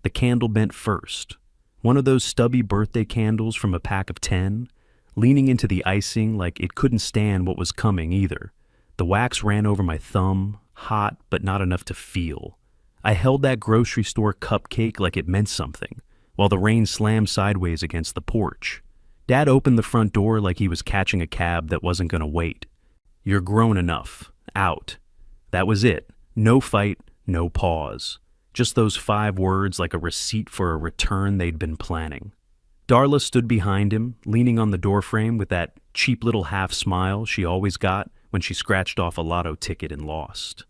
The candle bent first. One of those stubby birthday candles from a pack of 10, leaning into the icing like it couldn't stand what was coming either. The wax ran over my thumb, hot but not enough to feel. I held that grocery store cupcake like it meant something, while the rain slammed sideways against the porch. Dad opened the front door like he was catching a cab that wasn't gonna wait. "You're grown enough. Out." That was it. No fight, no pause. Just those 5 words like a receipt for a return they'd been planning. Darla stood behind him, leaning on the doorframe with that cheap little half smile she always got when she scratched off a lotto ticket and lost.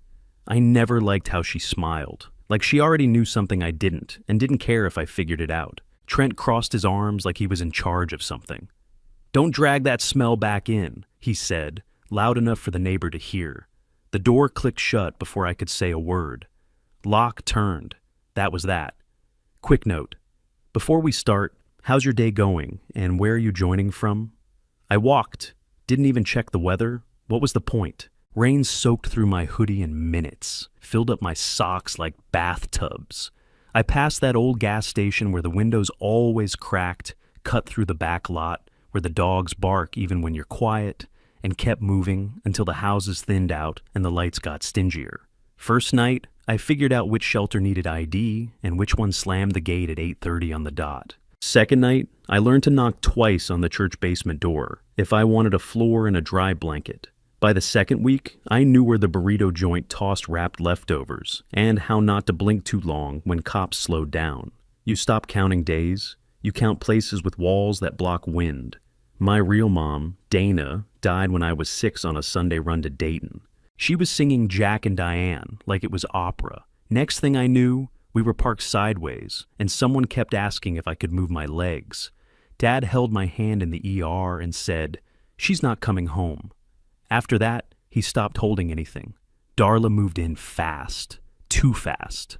I never liked how she smiled, like she already knew something I didn't, and didn't care if I figured it out. Trent crossed his arms like he was in charge of something. "Don't drag that smell back in," he said, loud enough for the neighbor to hear. The door clicked shut before I could say a word. Lock turned. That was that. Quick note. Before we start, how's your day going, and where are you joining from? I walked. Didn't even check the weather. What was the point? Rain soaked through my hoodie in minutes, filled up my socks like bathtubs. I passed that old gas station where the windows always cracked, cut through the back lot, where the dogs bark even when you're quiet, and kept moving until the houses thinned out and the lights got stingier. First night, I figured out which shelter needed ID and which one slammed the gate at 8:30 on the dot. Second night, I learned to knock twice on the church basement door if I wanted a floor and a dry blanket. By the second week, I knew where the burrito joint tossed wrapped leftovers and how not to blink too long when cops slowed down. You stop counting days. You count places with walls that block wind. My real mom, Dana, died when I was 6 on a Sunday run to Dayton. She was singing Jack and Diane like it was opera. Next thing I knew, we were parked sideways, and someone kept asking if I could move my legs. Dad held my hand in the ER and said, "She's not coming home." After that, he stopped holding anything. Darla moved in fast. Too fast.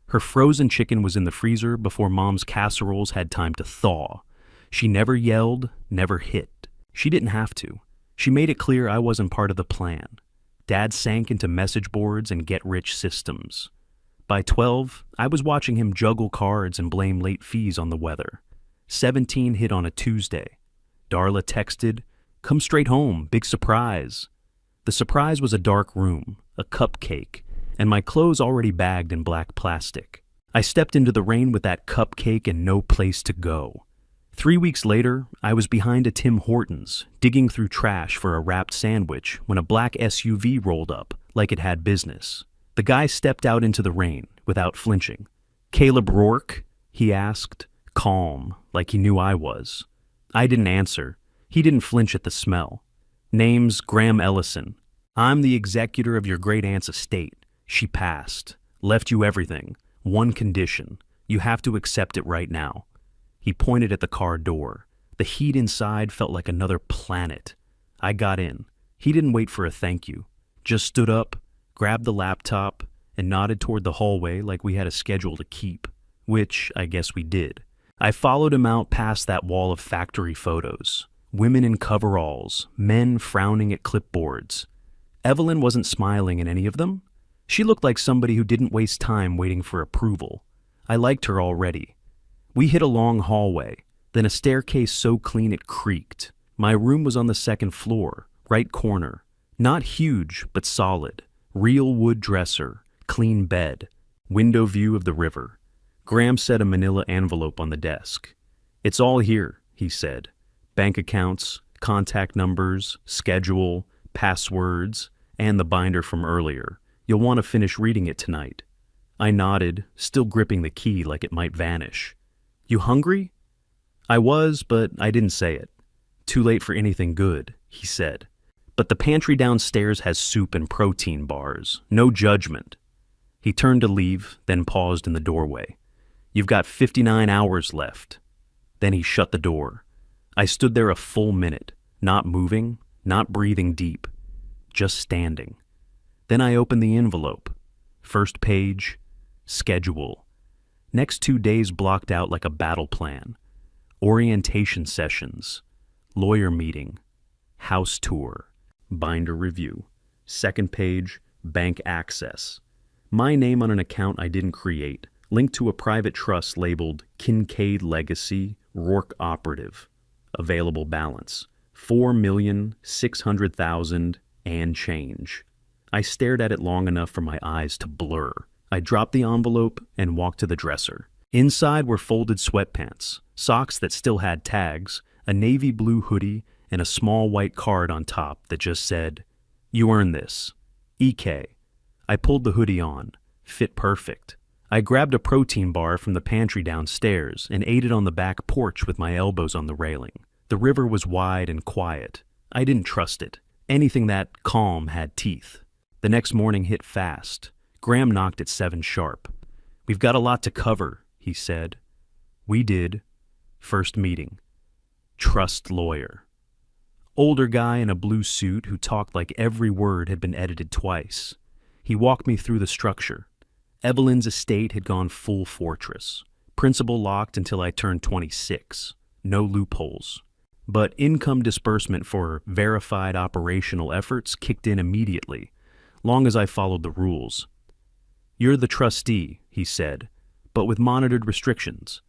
Her frozen chicken was in the freezer before Mom's casseroles had time to thaw. She never yelled, never hit. She didn't have to. She made it clear I wasn't part of the plan. Dad sank into message boards and get-rich systems. By 12, I was watching him juggle cards and blame late fees on the weather. 17 hit on a Tuesday. Darla texted, "Come straight home, big surprise." The surprise was a dark room, a cupcake, and my clothes already bagged in black plastic. I stepped into the rain with that cupcake and no place to go. 3 weeks later, I was behind a Tim Hortons, digging through trash for a wrapped sandwich when a black SUV rolled up like it had business. The guy stepped out into the rain without flinching. "Caleb Rourke?" he asked, calm, like he knew I was. I didn't answer. He didn't flinch at the smell. "Name's Graham Ellison. I'm the executor of your great-aunt's estate. She passed. Left you everything. One condition. You have to accept it right now." He pointed at the car door. The heat inside felt like another planet. I got in. He didn't wait for a thank you. Just stood up, grabbed the laptop, and nodded toward the hallway like we had a schedule to keep, which I guess we did. I followed him out past that wall of factory photos. Women in coveralls, men frowning at clipboards. Evelyn wasn't smiling in any of them. She looked like somebody who didn't waste time waiting for approval. I liked her already. We hit a long hallway, then a staircase so clean it creaked. My room was on the second floor, right corner. Not huge, but solid. Real wood dresser, clean bed, window view of the river. Graham set a manila envelope on the desk. "It's all here," he said. "Bank accounts, contact numbers, schedule, passwords, and the binder from earlier. You'll want to finish reading it tonight." I nodded, still gripping the key like it might vanish. "You hungry?" I was, but I didn't say it. "Too late for anything good," he said. "But the pantry downstairs has soup and protein bars. No judgment." He turned to leave, then paused in the doorway. "You've got 59 hours left." Then he shut the door. I stood there a full minute, not moving, not breathing deep, just standing. Then I opened the envelope. First page, schedule. Next 2 days blocked out like a battle plan. Orientation sessions, lawyer meeting, house tour, binder review. Second page, bank access. My name on an account I didn't create, linked to a private trust labeled Kincaid Legacy Rourke Operative. Available balance, $4,600,000 and change. I stared at it long enough for my eyes to blur. I dropped the envelope and walked to the dresser. Inside were folded sweatpants, socks that still had tags, a navy blue hoodie, and a small white card on top that just said, "You earned this. EK." I pulled the hoodie on. Fit perfect. I grabbed a protein bar from the pantry downstairs and ate it on the back porch with my elbows on the railing. The river was wide and quiet. I didn't trust it. Anything that calm had teeth. The next morning hit fast. Graham knocked at 7 sharp. "We've got a lot to cover," he said. We did. First meeting. Trust lawyer. Older guy in a blue suit who talked like every word had been edited twice. He walked me through the structure. Evelyn's estate had gone full fortress. Principal locked until I turned 26. No loopholes. But income disbursement for verified operational efforts kicked in immediately, long as I followed the rules. "You're the trustee," he said, "but with monitored restrictions.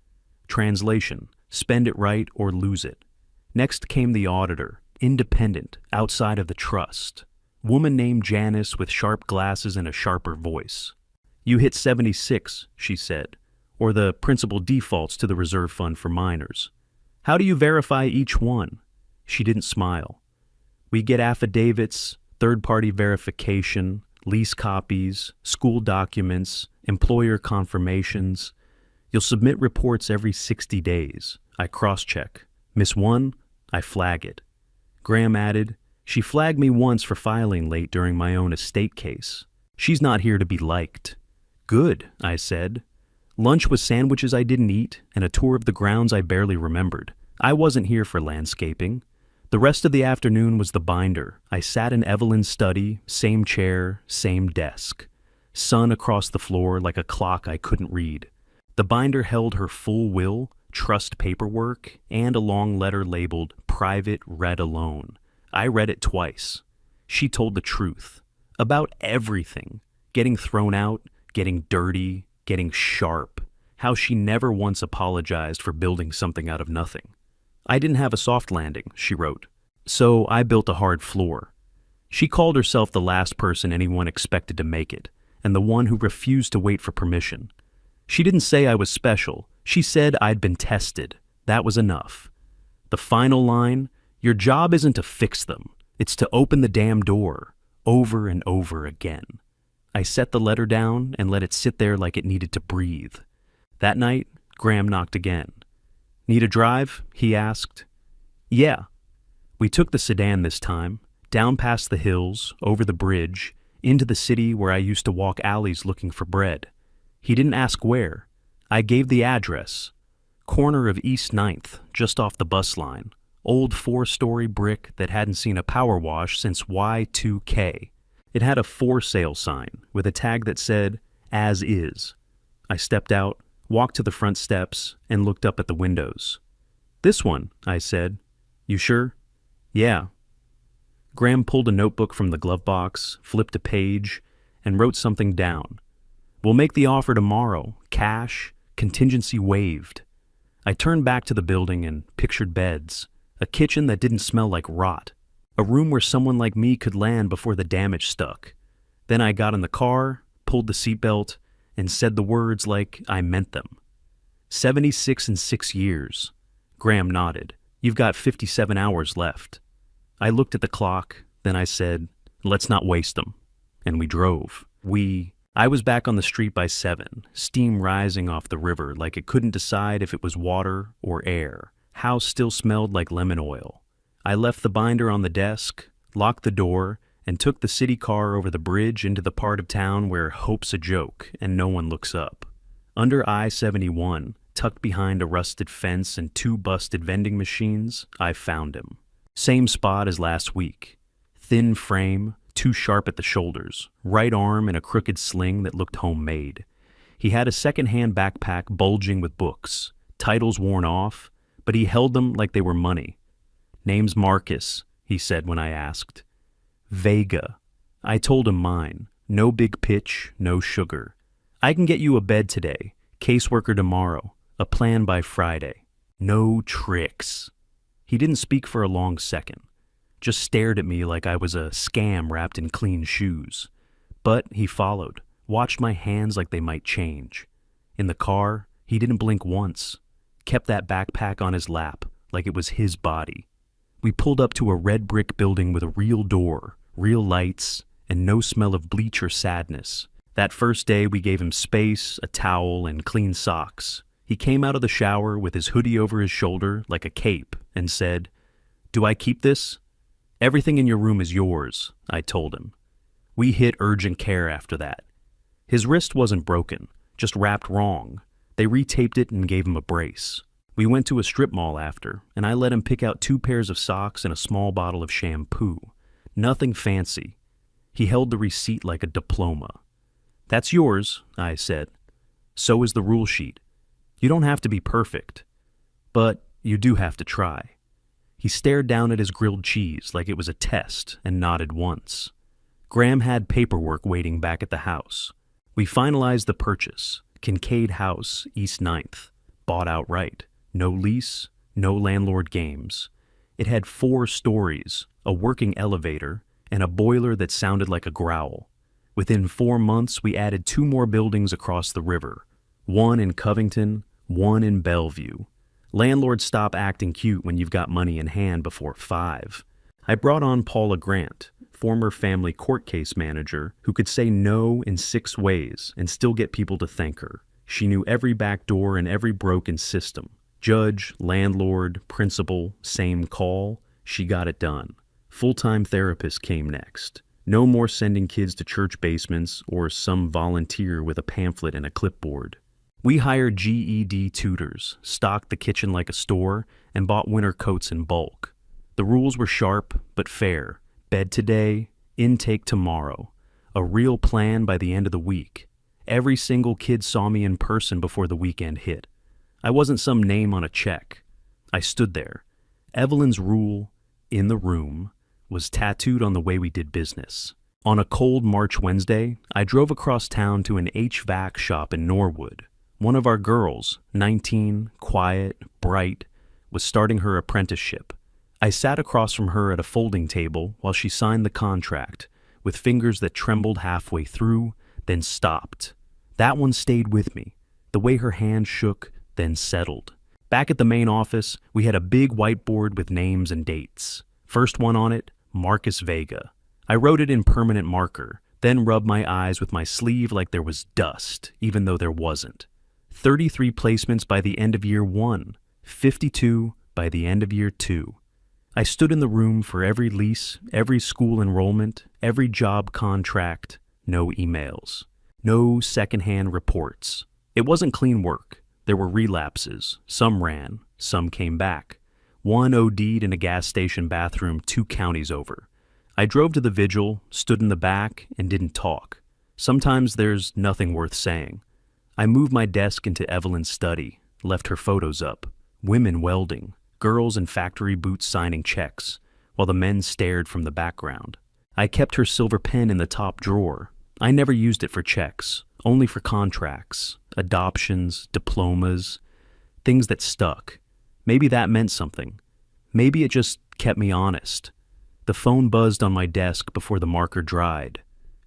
Translation, spend it right or lose it." Next came the auditor, independent, outside of the trust. Woman named Janice with sharp glasses and a sharper voice. "You hit 76, she said, or the principal defaults to the reserve fund for minors. How do you verify each one?" She didn't smile. "We get affidavits, third-party verification, lease copies, school documents, employer confirmations. You'll submit reports every 60 days. I cross-check. Miss one, I flag it." Graham added, "She flagged me once for filing late during my own estate case. She's not here to be liked." "Good," I said. Lunch was sandwiches I didn't eat and a tour of the grounds I barely remembered. I wasn't here for landscaping. The rest of the afternoon was the binder. I sat in Evelyn's study, same chair, same desk. Sun across the floor like a clock I couldn't read. The binder held her full will, trust paperwork, and a long letter labeled "Private Read Alone." I read it twice. She told the truth. About everything. Getting thrown out, getting dirty, getting sharp. How she never once apologized for building something out of nothing. "I didn't have a soft landing," she wrote, "so I built a hard floor." She called herself the last person anyone expected to make it, and the one who refused to wait for permission. She didn't say I was special. She said I'd been tested. That was enough. The final line, "Your job isn't to fix them. It's to open the damn door," over and over again. I set the letter down and let it sit there like it needed to breathe. That night, Graham knocked again. "Need a drive?" he asked. "Yeah." We took the sedan this time, down past the hills, over the bridge, into the city where I used to walk alleys looking for bread. He didn't ask where. I gave the address. Corner of East 9th, just off the bus line. Old 4-story brick that hadn't seen a power wash since Y2K. It had a for sale sign with a tag that said, "As is." I stepped out, walked to the front steps, and looked up at the windows. "This one," I said. "You sure?" "Yeah." Graham pulled a notebook from the glove box, flipped a page, and wrote something down. "We'll make the offer tomorrow. Cash, contingency waived." I turned back to the building and pictured beds, a kitchen that didn't smell like rot, a room where someone like me could land before the damage stuck. Then I got in the car, pulled the seatbelt, and said the words like I meant them. 76 in 6 years. Graham nodded. "You've got 57 hours left." I looked at the clock, then I said, "Let's not waste them." And we drove. I was back on the street by 7, steam rising off the river like it couldn't decide if it was water or air. House still smelled like lemon oil. I left the binder on the desk, locked the door, and took the city car over the bridge into the part of town where hope's a joke and no one looks up. Under I-71, tucked behind a rusted fence and 2 busted vending machines, I found him. Same spot as last week. Thin frame, too sharp at the shoulders, right arm in a crooked sling that looked homemade. He had a second-hand backpack bulging with books, titles worn off, but he held them like they were money. "Name's Marcus," he said when I asked. "Vega." I told him mine. No big pitch, no sugar. "I can get you a bed today. Caseworker tomorrow. A plan by Friday. No tricks. He didn't speak for a long second, just stared at me like I was a scam wrapped in clean shoes. But he followed, watched my hands like they might change. In the car, he didn't blink once, kept that backpack on his lap like it was his body. We pulled up to a red brick building with a real door, real lights, and no smell of bleach or sadness. That first day, we gave him space, a towel, and clean socks. He came out of the shower with his hoodie over his shoulder like a cape and said, "Do I keep this?" "Everything in your room is yours," I told him. We hit urgent care after that. His wrist wasn't broken, just wrapped wrong. They retaped it and gave him a brace. We went to a strip mall after, and I let him pick out 2 pairs of socks and a small bottle of shampoo. Nothing fancy. He held the receipt like a diploma. "That's yours," I said. "So is the rule sheet. You don't have to be perfect, but you do have to try." He stared down at his grilled cheese like it was a test and nodded once. Graham had paperwork waiting back at the house. We finalized the purchase. Kincaid House, East 9th. Bought outright. No lease, no landlord games. It had 4 stories, a working elevator, and a boiler that sounded like a growl. Within 4 months, we added 2 more buildings across the river. One in Covington, one in Bellevue. Landlords stop acting cute when you've got money in hand before 5. I brought on Paula Grant, former family court case manager, who could say no in 6 ways and still get people to thank her. She knew every back door and every broken system. Judge, landlord, principal, same call. She got it done. Full-time therapist came next. No more sending kids to church basements or some volunteer with a pamphlet and a clipboard. We hired GED tutors, stocked the kitchen like a store, and bought winter coats in bulk. The rules were sharp but fair. Bed today, intake tomorrow. A real plan by the end of the week. Every single kid saw me in person before the weekend hit. I wasn't some name on a check. I stood there. Evelyn's rule, in the room, was tattooed on the way we did business. On a cold March Wednesday, I drove across town to an HVAC shop in Norwood. One of our girls, 19, quiet, bright, was starting her apprenticeship. I sat across from her at a folding table while she signed the contract, with fingers that trembled halfway through, then stopped. That one stayed with me, the way her hand shook, then settled. Back at the main office, we had a big whiteboard with names and dates. First one on it, Marcus Vega. I wrote it in permanent marker, then rubbed my eyes with my sleeve like there was dust, even though there wasn't. 33 placements by the end of year 1, 52 by the end of year 2. I stood in the room for every lease, every school enrollment, every job contract, no emails, no secondhand reports. It wasn't clean work. There were relapses. Some ran, some came back. One OD'd in a gas station bathroom 2 counties over. I drove to the vigil, stood in the back, and didn't talk. Sometimes there's nothing worth saying. I moved my desk into Evelyn's study, left her photos up. Women welding, girls in factory boots signing checks, while the men stared from the background. I kept her silver pen in the top drawer. I never used it for checks, only for contracts, adoptions, diplomas, things that stuck. Maybe that meant something. Maybe it just kept me honest. The phone buzzed on my desk before the marker dried.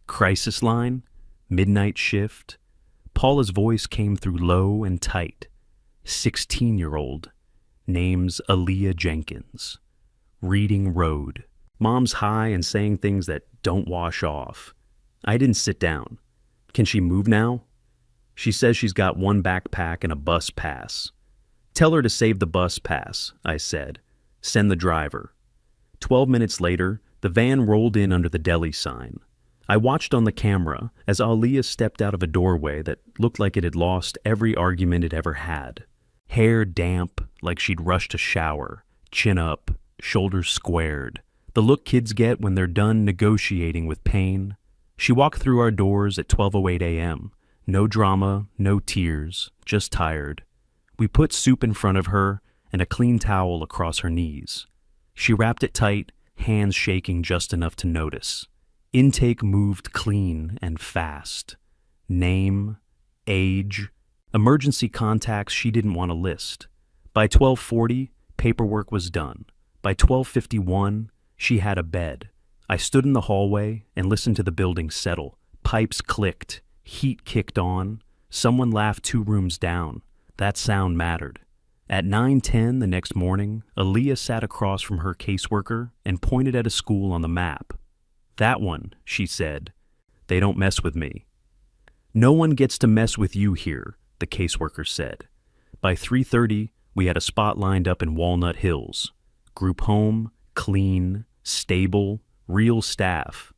Crisis line? Midnight shift? Paula's voice came through low and tight. 16-year-old. Name's Aaliyah Jenkins. Reading Road. Mom's high and saying things that don't wash off. I didn't sit down. Can she move now? She says she's got 1 backpack and a bus pass. Tell her to save the bus pass, I said. Send the driver. 12 minutes later, the van rolled in under the deli sign. I watched on the camera as Aaliyah stepped out of a doorway that looked like it had lost every argument it ever had. Hair damp, like she'd rushed a shower, chin up, shoulders squared. The look kids get when they're done negotiating with pain. She walked through our doors at 12:08 a.m. No drama, no tears, just tired. We put soup in front of her and a clean towel across her knees. She wrapped it tight, hands shaking just enough to notice. Intake moved clean and fast. Name, age, Emergency contacts she didn't want to list. By 12:40, paperwork was done. By 12:51, she had a bed. I stood in the hallway and listened to the building settle. Pipes clicked, heat kicked on. Someone laughed 2 rooms down. That sound mattered. At 9:10 the next morning, Aaliyah sat across from her caseworker and pointed at a school on the map. "That one," she said. "They don't mess with me." "No one gets to mess with you here," the caseworker said. By 3:30, we had a spot lined up in Walnut Hills. Group home, clean, stable, real staff.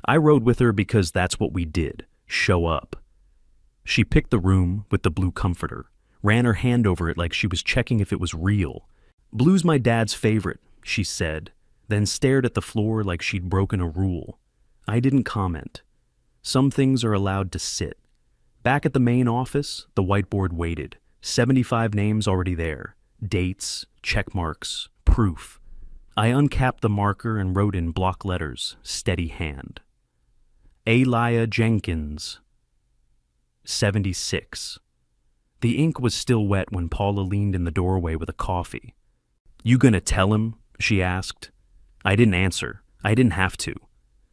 I rode with her because that's what we did, show up. She picked the room with the blue comforter, ran her hand over it like she was checking if it was real. "Blue's my dad's favorite," she said, then stared at the floor like she'd broken a rule. I didn't comment. Some things are allowed to sit. Back at the main office, the whiteboard waited. 75 names already there. Dates, check marks, proof. I uncapped the marker and wrote in block letters, steady hand. Elia Jenkins, 76. The ink was still wet when Paula leaned in the doorway with a coffee. "You gonna tell him?" she asked. I didn't answer. I didn't have to.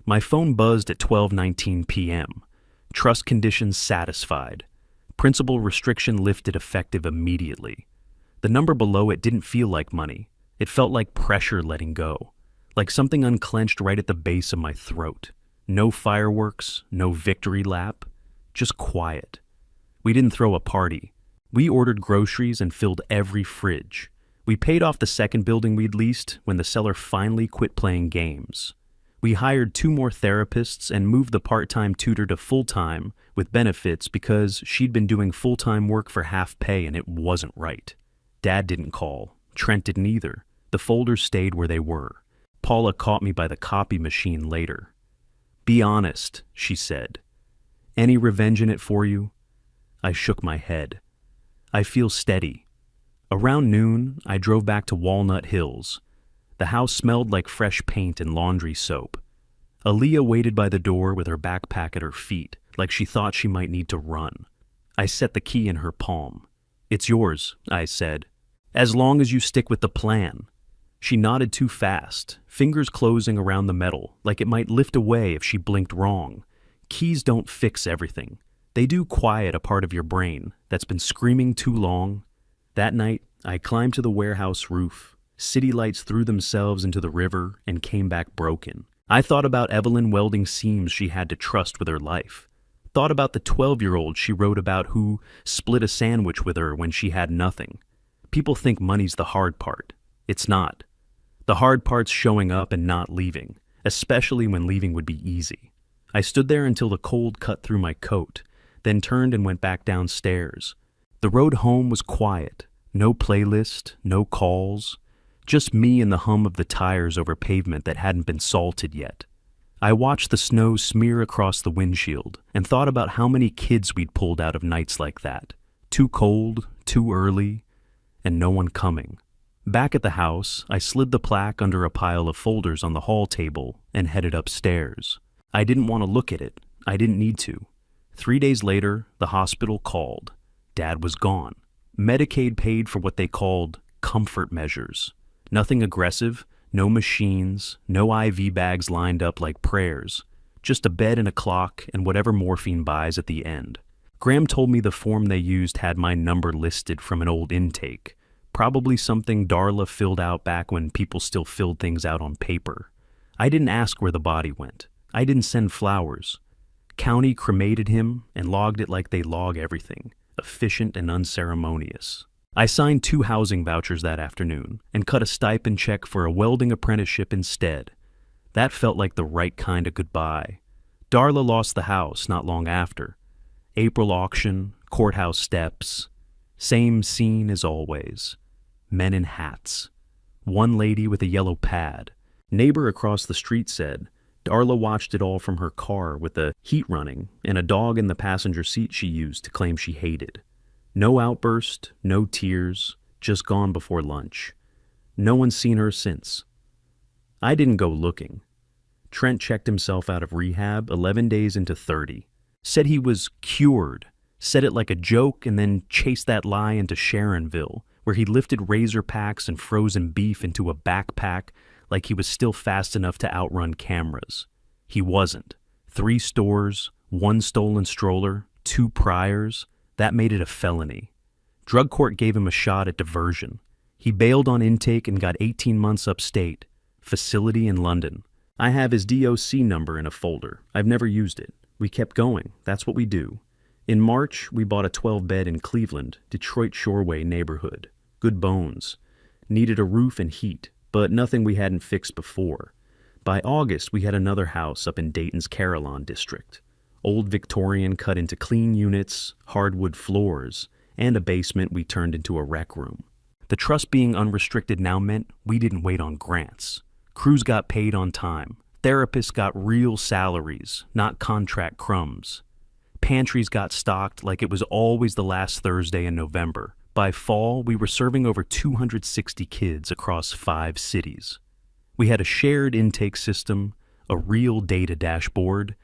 My phone buzzed at 12:19 p.m. Trust conditions satisfied. Principal restriction lifted effective immediately. The number below it didn't feel like money. It felt like pressure letting go, like something unclenched right at the base of my throat. No fireworks, no victory lap, just quiet. We didn't throw a party. We ordered groceries and filled every fridge. We paid off the second building we'd leased when the seller finally quit playing games. We hired 2 more therapists and moved the part-time tutor to full-time with benefits because she'd been doing full-time work for half pay and it wasn't right. Dad didn't call. Trent didn't either. The folders stayed where they were. Paula caught me by the copy machine later. "Be honest," she said. "Any revenge in it for you?" I shook my head. "I feel steady." Around noon, I drove back to Walnut Hills. The house smelled like fresh paint and laundry soap. Aaliyah waited by the door with her backpack at her feet, like she thought she might need to run. I set the key in her palm. "It's yours," I said, "as long as you stick with the plan." She nodded too fast, fingers closing around the metal, like it might lift away if she blinked wrong. Keys don't fix everything. They do quiet a part of your brain that's been screaming too long. That night, I climbed to the warehouse roof. City lights threw themselves into the river and came back broken. I thought about Evelyn welding seams she had to trust with her life. Thought about the 12-year-old she wrote about who split a sandwich with her when she had nothing. People think money's the hard part. It's not. The hard part's showing up and not leaving, especially when leaving would be easy. I stood there until the cold cut through my coat, then turned and went back downstairs. The road home was quiet. No playlist, no calls. Just me and the hum of the tires over pavement that hadn't been salted yet. I watched the snow smear across the windshield and thought about how many kids we'd pulled out of nights like that. Too cold, too early, and no one coming. Back at the house, I slid the plaque under a pile of folders on the hall table and headed upstairs. I didn't want to look at it. I didn't need to. 3 days later, the hospital called. Dad was gone. Medicaid paid for what they called comfort measures. Nothing aggressive, no machines, no IV bags lined up like prayers. Just a bed and a clock and whatever morphine buys at the end. Graham told me the form they used had my number listed from an old intake. Probably something Darla filled out back when people still filled things out on paper. I didn't ask where the body went. I didn't send flowers. County cremated him and logged it like they log everything, efficient and unceremonious. I signed 2 housing vouchers that afternoon and cut a stipend check for a welding apprenticeship instead. That felt like the right kind of goodbye. Darla lost the house not long after. April auction, courthouse steps. Same scene as always. Men in hats. One lady with a yellow pad. Neighbor across the street said Darla watched it all from her car with the heat running and a dog in the passenger seat she used to claim she hated. No outburst, no tears, just gone before lunch. No one's seen her since. I didn't go looking. Trent checked himself out of rehab 11 days into 30. Said he was cured. said it like a joke, and then chased that lie into Sharonville, where he lifted razor packs and frozen beef into a backpack like he was still fast enough to outrun cameras. He wasn't. 3 stores, 1 stolen stroller, 2 priors, that made it a felony. Drug court gave him a shot at diversion. He bailed on intake and got 18 months upstate, facility in London. I have his DOC number in a folder. I've never used it. We kept going. That's what we do. In March, we bought a 12-bed in Cleveland, Detroit Shoreway neighborhood. Good bones. Needed a roof and heat, but nothing we hadn't fixed before. By August, we had another house up in Dayton's Carillon district. Old Victorian cut into clean units, hardwood floors, and a basement we turned into a rec room. The trust being unrestricted now meant we didn't wait on grants. Crews got paid on time. Therapists got real salaries, not contract crumbs. Pantries got stocked like it was always the last Thursday in November. By fall, we were serving over 260 kids across 5 cities. We had a shared intake system, a real data dashboard,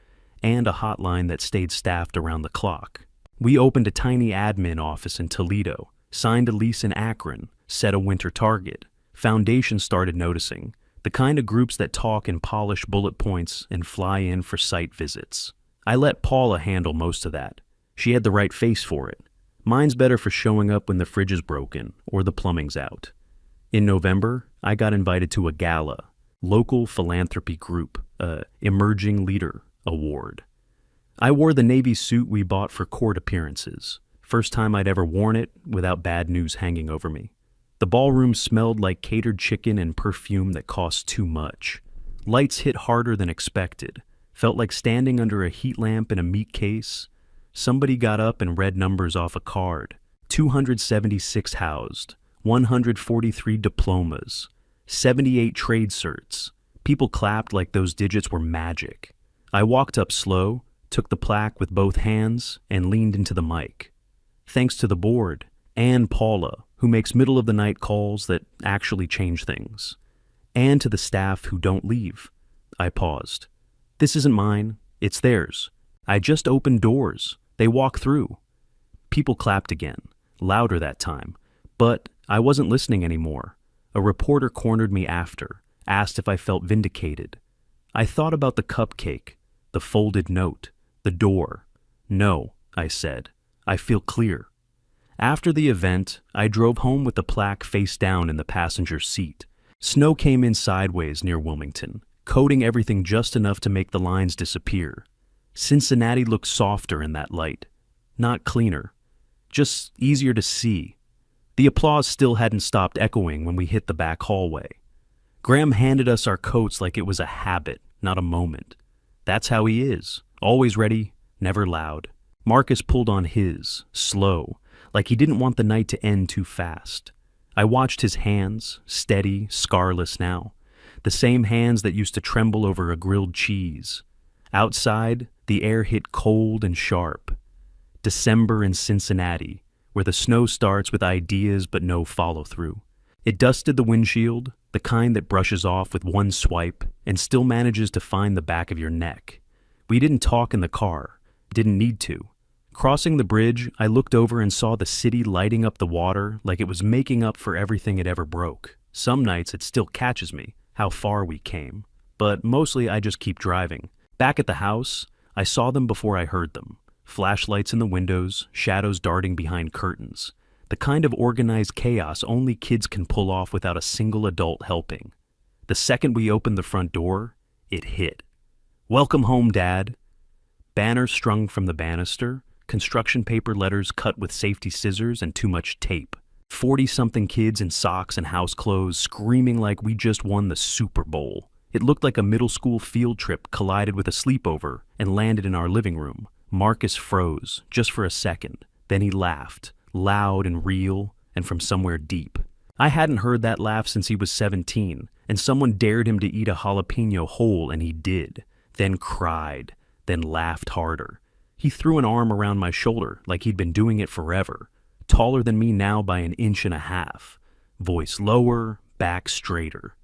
and a hotline that stayed staffed around the clock. We opened a tiny admin office in Toledo, signed a lease in Akron, set a winter target. Foundation started noticing, the kind of groups that talk and polish bullet points and fly in for site visits. I let Paula handle most of that. She had the right face for it. Mine's better for showing up when the fridge is broken or the plumbing's out. In November, I got invited to a gala, local philanthropy group, Emerging Leader Award. I wore the navy suit we bought for court appearances. First time I'd ever worn it without bad news hanging over me. The ballroom smelled like catered chicken and perfume that cost too much. Lights hit harder than expected. Felt like standing under a heat lamp in a meat case. Somebody got up and read numbers off a card. 276 housed, 143 diplomas, 78 trade certs. People clapped like those digits were magic. I walked up slow, took the plaque with both hands, and leaned into the mic. Thanks to the board, and Paula, who makes middle-of-the-night calls that actually change things, and to the staff who don't leave. I paused. This isn't mine, it's theirs. I just opened doors. They walk through. People clapped again, louder that time, but I wasn't listening anymore. A reporter cornered me after, asked if I felt vindicated. I thought about the cupcake, the folded note, the door. No, I said. I feel clear. After the event, I drove home with the plaque face down in the passenger seat. Snow came in sideways near Wilmington, coating everything just enough to make the lines disappear. Cincinnati looked softer in that light. Not cleaner. Just easier to see. The applause still hadn't stopped echoing when we hit the back hallway. Graham handed us our coats like it was a habit, not a moment. That's how he is. Always ready, never loud. Marcus pulled on his, slow, like he didn't want the night to end too fast. I watched his hands, steady, scarless now. The same hands that used to tremble over a grilled cheese. Outside, the air hit cold and sharp. December in Cincinnati, where the snow starts with ideas but no follow-through. It dusted the windshield, the kind that brushes off with one swipe and still manages to find the back of your neck. We didn't talk in the car, didn't need to. Crossing the bridge, I looked over and saw the city lighting up the water like it was making up for everything it ever broke. Some nights it still catches me, how far we came. But mostly I just keep driving. Back at the house, I saw them before I heard them. Flashlights in the windows, shadows darting behind curtains. The kind of organized chaos only kids can pull off without a single adult helping. The second we opened the front door, it hit. "Welcome home, Dad." Banners strung from the banister, construction paper letters cut with safety scissors and too much tape. 40-something kids in socks and house clothes screaming like we just won the Super Bowl. It looked like a middle school field trip collided with a sleepover and landed in our living room. Marcus froze, just for a second. Then he laughed, loud and real, and from somewhere deep. I hadn't heard that laugh since he was 17, and someone dared him to eat a jalapeno whole, and he did. Then cried, then laughed harder. He threw an arm around my shoulder like he'd been doing it forever. Taller than me now by an inch and a half. Voice lower, back straighter.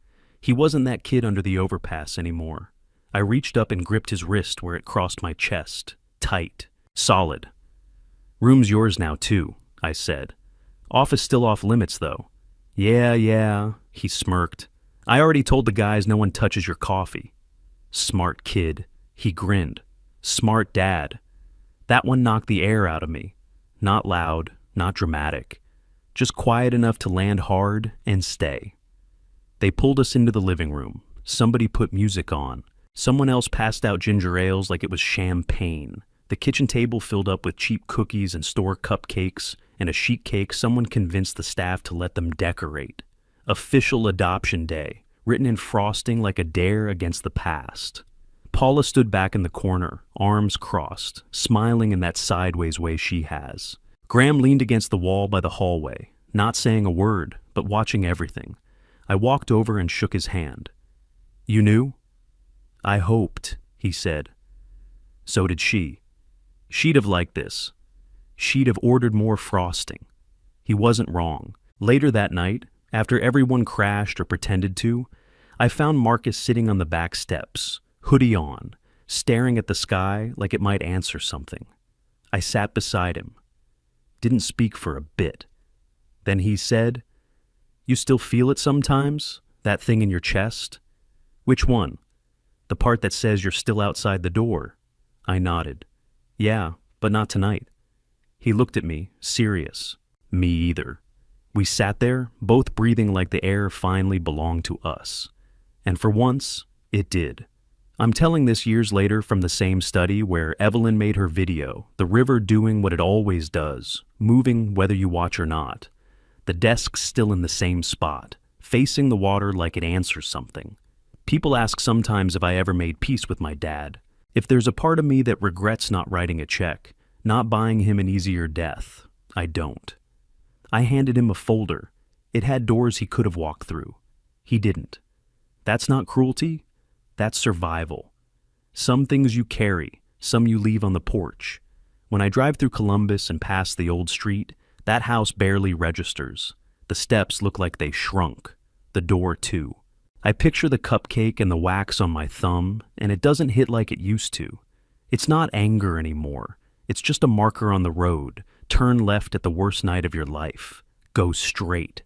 He wasn't that kid under the overpass anymore. I reached up and gripped his wrist where it crossed my chest. Tight. Solid. Room's yours now, too, I said. Office still off limits, though. Yeah, he smirked. I already told the guys no one touches your coffee. Smart kid, he grinned. Smart dad. That one knocked the air out of me. Not loud, not dramatic. Just quiet enough to land hard and stay. They pulled us into the living room. Somebody put music on. Someone else passed out ginger ales like it was champagne. The kitchen table filled up with cheap cookies and store cupcakes, and a sheet cake someone convinced the staff to let them decorate. Official adoption day, written in frosting like a dare against the past. Paula stood back in the corner, arms crossed, smiling in that sideways way she has. Graham leaned against the wall by the hallway, not saying a word, but watching everything. I walked over and shook his hand. You knew? I hoped, he said. So did she. She'd have liked this. She'd have ordered more frosting. He wasn't wrong. Later that night, after everyone crashed or pretended to, I found Marcus sitting on the back steps, hoodie on, staring at the sky like it might answer something. I sat beside him. Didn't speak for a bit. Then he said, You still feel it sometimes? That thing in your chest? Which one? The part that says you're still outside the door. I nodded. Yeah, but not tonight. He looked at me, serious. Me either. We sat there, both breathing like the air finally belonged to us. And for once, it did. I'm telling this years later from the same study where Evelyn made her video, the river doing what it always does, moving whether you watch or not. The desk's still in the same spot, facing the water like it answers something. People ask sometimes if I ever made peace with my dad. If there's a part of me that regrets not writing a check, not buying him an easier death, I don't. I handed him a folder. It had doors he could have walked through. He didn't. That's not cruelty. That's survival. Some things you carry, some you leave on the porch. When I drive through Columbus and pass the old street, that house barely registers. The steps look like they shrunk. The door, too. I picture the cupcake and the wax on my thumb, and it doesn't hit like it used to. It's not anger anymore. It's just a marker on the road. Turn left at the worst night of your life. Go straight.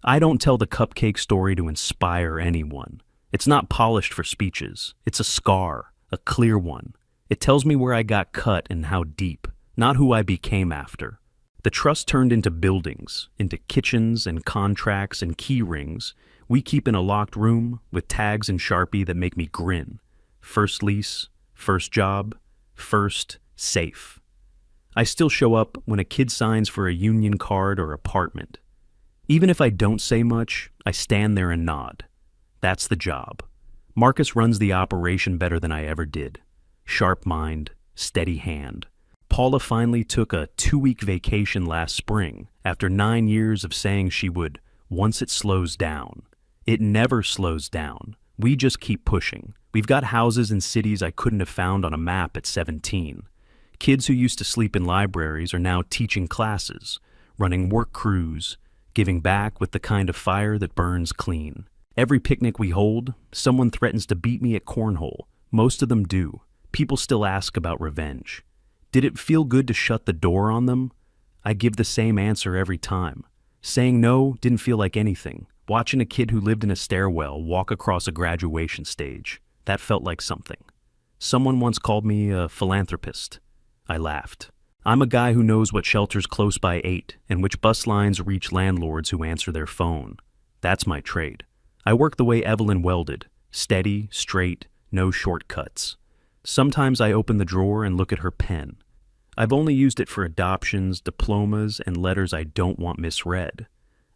I don't tell the cupcake story to inspire anyone. It's not polished for speeches. It's a scar, a clear one. It tells me where I got cut and how deep, not who I became after. The trust turned into buildings, into kitchens and contracts and key rings we keep in a locked room with tags and Sharpie that make me grin. First lease, first job, first safe. I still show up when a kid signs for a union card or apartment. Even if I don't say much, I stand there and nod. That's the job. Marcus runs the operation better than I ever did. Sharp mind, steady hand. Paula finally took a 2-week vacation last spring after 9 years of saying she would once it slows down. It never slows down. We just keep pushing. We've got houses in cities I couldn't have found on a map at 17. Kids who used to sleep in libraries are now teaching classes, running work crews, giving back with the kind of fire that burns clean. Every picnic we hold, someone threatens to beat me at cornhole. Most of them do. People still ask about revenge. Did it feel good to shut the door on them? I give the same answer every time. Saying no didn't feel like anything. Watching a kid who lived in a stairwell walk across a graduation stage, that felt like something. Someone once called me a philanthropist. I laughed. I'm a guy who knows what shelters close by ate and which bus lines reach landlords who answer their phone. That's my trade. I work the way Evelyn welded, steady, straight, no shortcuts. Sometimes I open the drawer and look at her pen. I've only used it for adoptions, diplomas, and letters I don't want misread.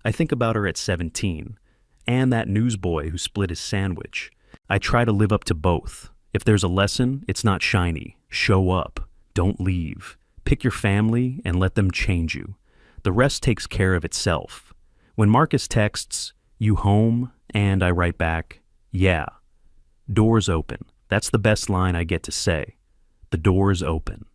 I think about her at 17, and that newsboy who split his sandwich. I try to live up to both. If there's a lesson, it's not shiny. Show up. Don't leave. Pick your family and let them change you. The rest takes care of itself. When Marcus texts, "You home?" and I write back, "Yeah." Doors open. That's the best line I get to say. The door's open.